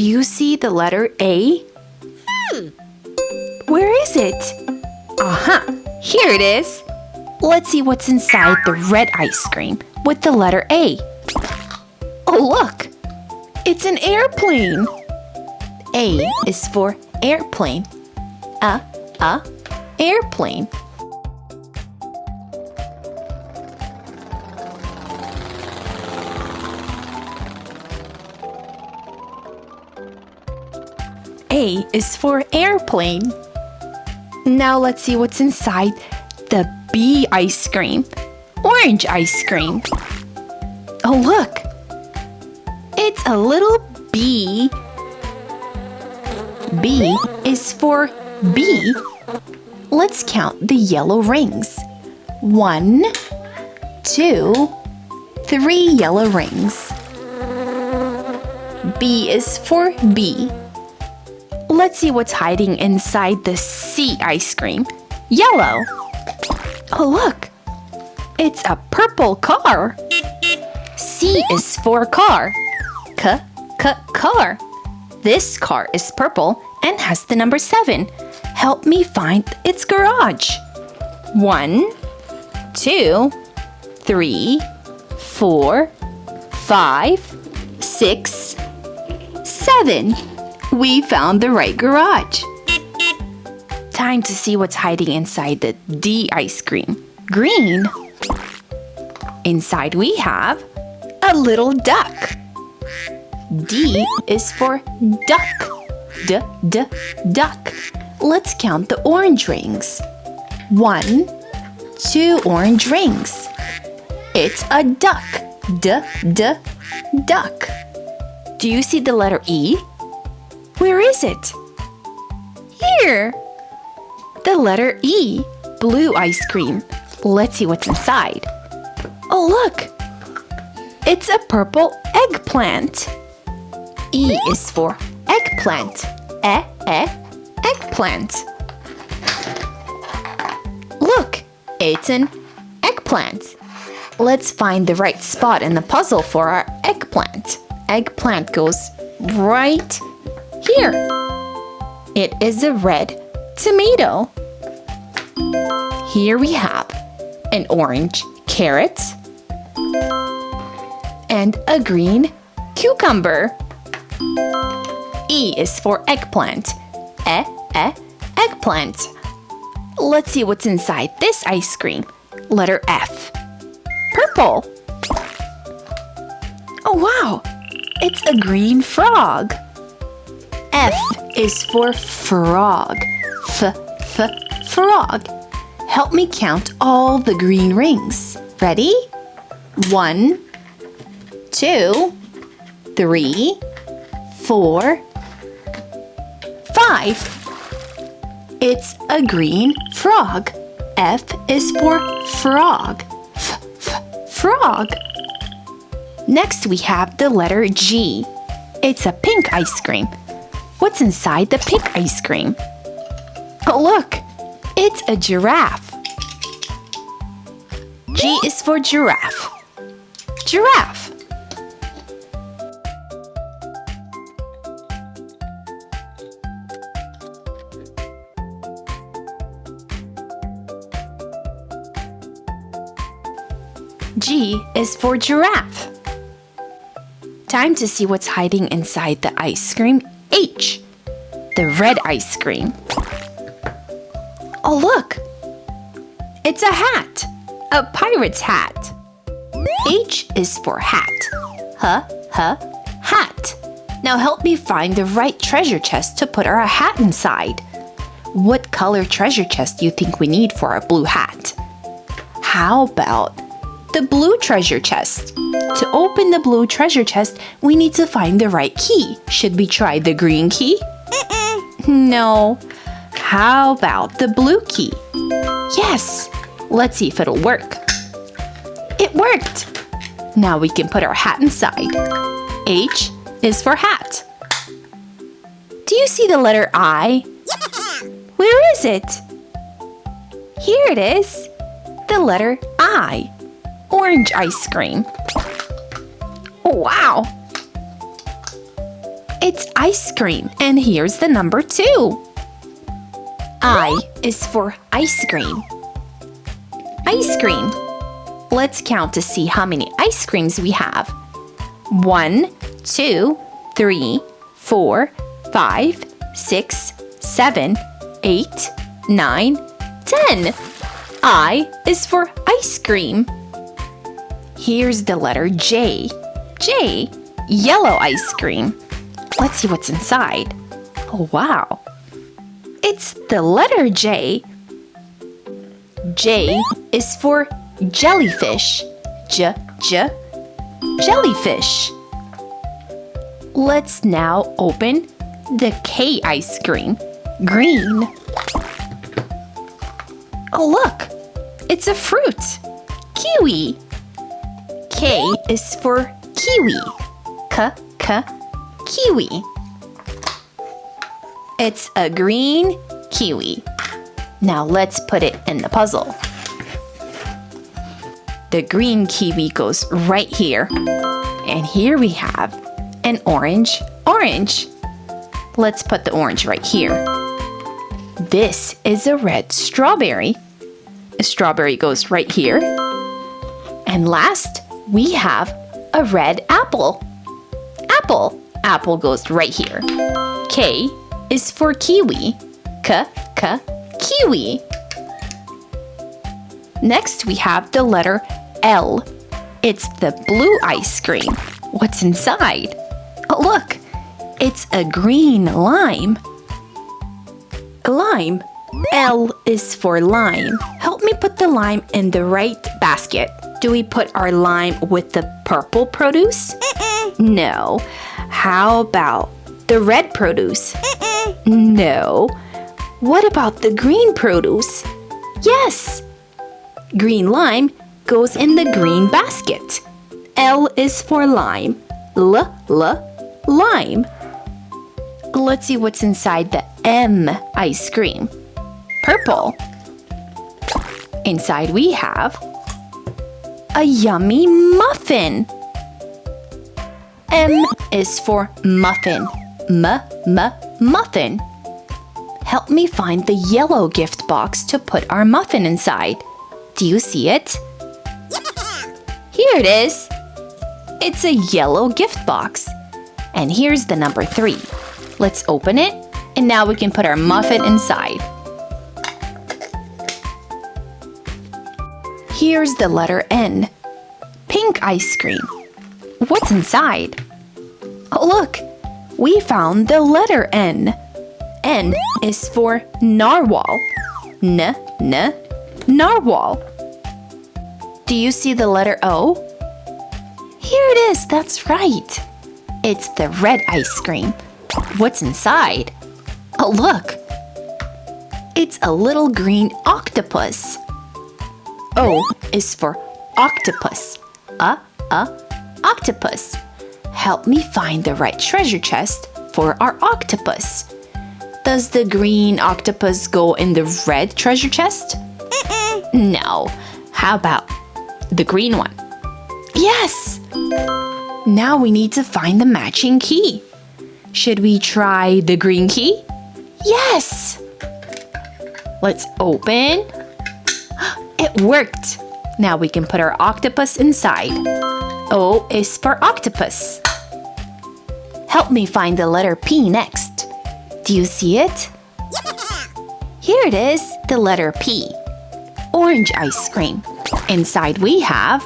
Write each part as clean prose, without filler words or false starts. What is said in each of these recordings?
Do you see the letter A? Where is it? Here it is. Let's see what's inside the red ice cream with the letter A. Oh, look! It's an airplane. A is for airplane. Airplane. A is for airplane. Now let's see what's inside the B ice cream. Orange ice cream. Oh, look! It's a little bee. B is for bee. Let's count the yellow rings. 1, 2, 3 yellow rings. B is for bee. Let's see what's hiding inside the C ice cream. Yellow. Oh, look! It's a purple car. C is for car. Car. This car is purple and has the number 7. Help me find its garage. 1, 2, 3, 4, 5, 6, 7. We found the right garage. Time to see what's hiding inside the D ice cream. Green. Inside we have a little duck. D is for duck. Duck. Let's count the orange rings. 1, 2 orange rings. It's a duck. Duck. Do you see the letter E? Where is it? Here. The letter E. Blue ice cream. Let's see what's inside. Oh, look. It's a purple eggplant. E is for eggplant. Eggplant. Look, it's an eggplant. Let's find the right spot in the puzzle for our eggplant. Eggplant goes right here. It is a red tomato. Here we have an orange carrot and a green cucumber. E is for eggplant. Eggplant. Let's see what's inside this ice cream. Letter F. Purple. Oh, wow. It's a green frog. F is for frog. Frog. Help me count all the green rings. Ready? 1, 2, 3, 4, 5. It's a green frog. F is for frog. Frog. Next we have the letter G. It's a pink ice cream. What's inside the pink ice cream? Oh, look! It's a giraffe. G is for giraffe. Giraffe. G is for giraffe. Time to see what's hiding inside the ice cream H, the red ice cream. Oh, look! It's a hat, a pirate's hat. H is for hat. Hat. Now help me find the right treasure chest to put our hat inside. What color treasure chest do you think we need for our blue hat? How about the blue treasure chest? To open the blue treasure chest, we need to find the right key. Should we try the green key? No. How about the blue key? Yes. Let's see if it'll work. It worked. Now we can put our hat inside. H is for hat. Do you see the letter I? Where is it? Here it is. The letter I. Orange ice cream. Oh, wow! It's ice cream, and here's the number 2. I is for ice cream. Ice cream. Let's count to see how many ice creams we have. 1, 2, 3, 4, 5, 6, 7, 8, 9, 10. I is for ice cream. Here's the letter J. J, yellow ice cream. Let's see what's inside. Oh, wow. It's the letter J. J is for jellyfish. Jellyfish. Let's now open the K ice cream. Green. Oh, look. It's a fruit. Kiwi. K is for kiwi. Kiwi. It's a green kiwi. Now let's put it in the puzzle. The green kiwi goes right here. And here we have an orange. Let's put the orange right here. This is a red strawberry. A strawberry goes right here. And last, we have a red apple. Apple goes right here. K is for kiwi. Kiwi. Next, we have the letter L. It's the blue ice cream. What's inside? Oh, look. It's a green lime. Lime. L is for lime. Help me put the lime in the right basket. Do we put our lime with the purple produce? No. How about the red produce? No. What about the green produce? Yes. Green lime goes in the green basket. L is for lime. Lime. Let's see what's inside the M ice cream. Purple. Inside we have a yummy muffin. M is for muffin. Muffin. Help me find the yellow gift box to put our muffin inside. Do you see it? Here it is. It's a yellow gift box. And here's the number 3. Let's open it, and now we can put our muffin inside. Here's the letter N. Pink ice cream. What's inside? Oh, look! We found the letter N. N is for narwhal. Narwhal. Do you see the letter O? Here it is, that's right. It's the red ice cream. What's inside? Oh, look. It's a little green octopus. O is for octopus. Octopus. Help me find the right treasure chest for our octopus. Does the green octopus go in the red treasure chest? No. How about the green one? Yes! Now we need to find the matching key. Should we try the green key? Yes! Let's open. It worked! Now we can put our octopus inside. O is for octopus. Help me find the letter P next. Do you see it? Here it is, the letter P. Orange ice cream. Inside we have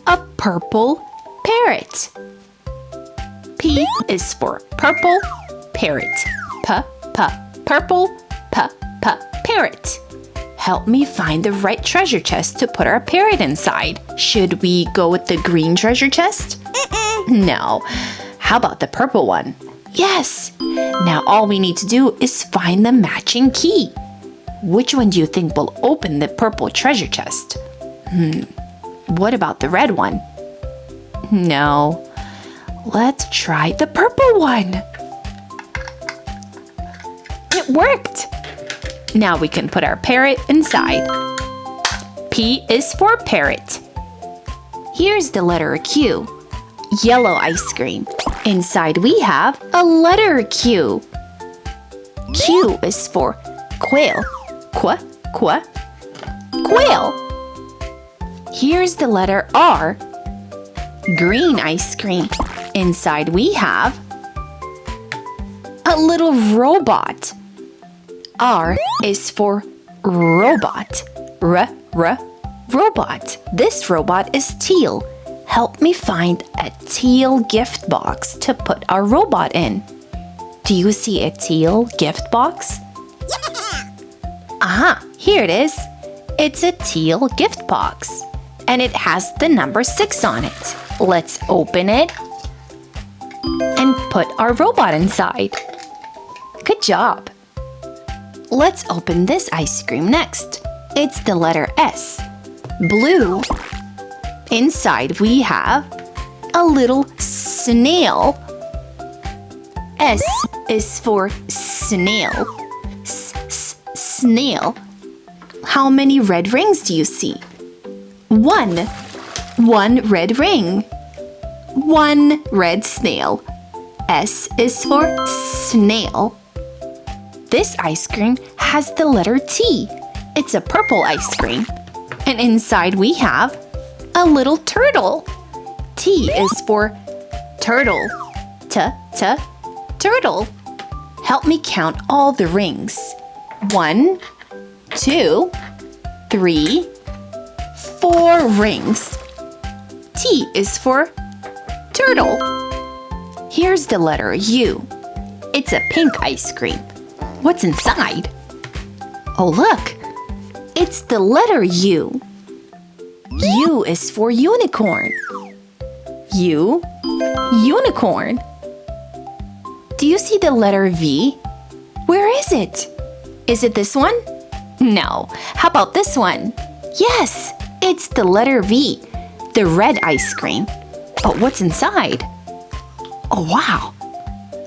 a purple parrot. P is for purple parrot. Purple parrot. Help me find the right treasure chest to put our parrot inside. Should we go with the green treasure chest? No. How about the purple one? Yes! Now all we need to do is find the matching key. Which one do you think will open the purple treasure chest? What about the red one? No. Let's try the purple one. It worked! Now we can put our parrot inside. P is for parrot. Here's the letter Q. Yellow ice cream. Inside we have a letter Q. Q is for quail. Quail. Here's the letter R. Green ice cream. Inside we have a little robot. R is for robot. Robot. This robot is teal. Help me find a teal gift box to put our robot in. Do you see a teal gift box? Aha, here it is. It's a teal gift box. And it has the number 6 on it. Let's open it and put our robot inside. Good job. Let's open this ice cream next. It's the letter S. Blue. Inside we have a little snail. S is for snail. Snail. How many red rings do you see? One. One red ring. One red snail. S is for snail. This ice cream has the letter T. It's a purple ice cream. And inside we have a little turtle. T is for turtle. Turtle. Help me count all the rings. 1, 2, 3, 4 rings. T is for turtle. Here's the letter U. It's a pink ice cream. What's inside? Oh, look. It's the letter U. U is for unicorn. Unicorn. Do you see the letter V? Where is it? Is it this one? No. How about this one? Yes, it's the letter V, the red ice cream. But what's inside? Oh, wow.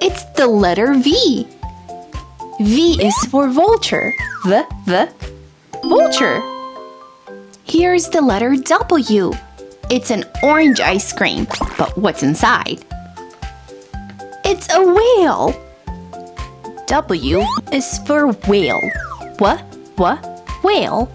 It's the letter V. V is for vulture. The vulture. Here's the letter W. It's an orange ice cream. But what's inside? It's a whale. W is for whale. What? Whale.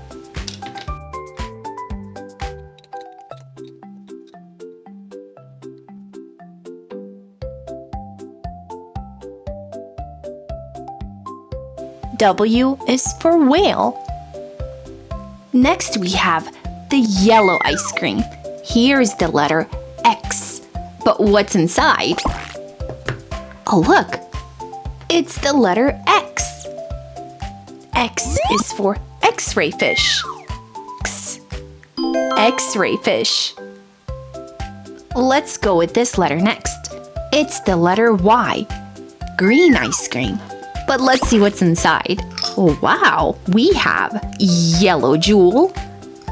W is for whale. Next we have the yellow ice cream. Here's the letter X. But what's inside? Oh, look. It's the letter X. X is for X-ray fish. X-ray fish. Let's go with this letter next. It's the letter Y. Green ice cream. But let's see what's inside. Oh, wow. We have yellow jewel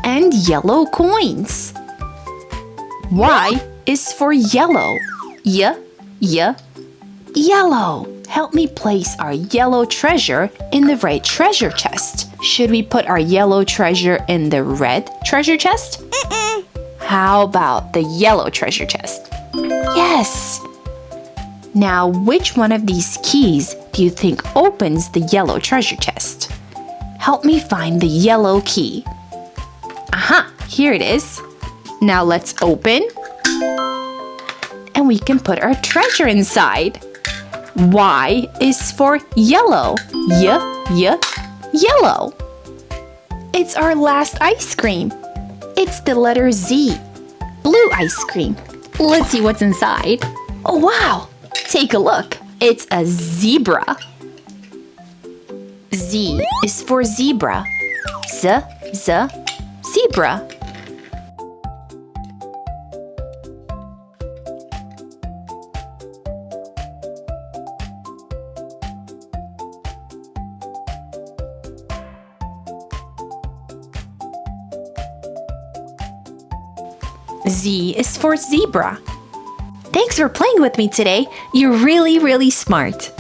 and yellow coins. Y is for yellow. Yellow. Help me place our yellow treasure in the right treasure chest. Should we put our yellow treasure in the red treasure chest? How about the yellow treasure chest? Yes. Now, which one of these keys do you think opens the yellow treasure chest? Help me find the yellow key. Aha, here it is. Now let's open. And we can put our treasure inside. Y is for yellow. Yellow. It's our last ice cream. It's the letter Z. Blue ice cream. Let's see what's inside. Oh, wow. Take a look. It's a zebra. Z is for zebra. Zebra. Z is for zebra. Thanks for playing with me today. You're really, really smart.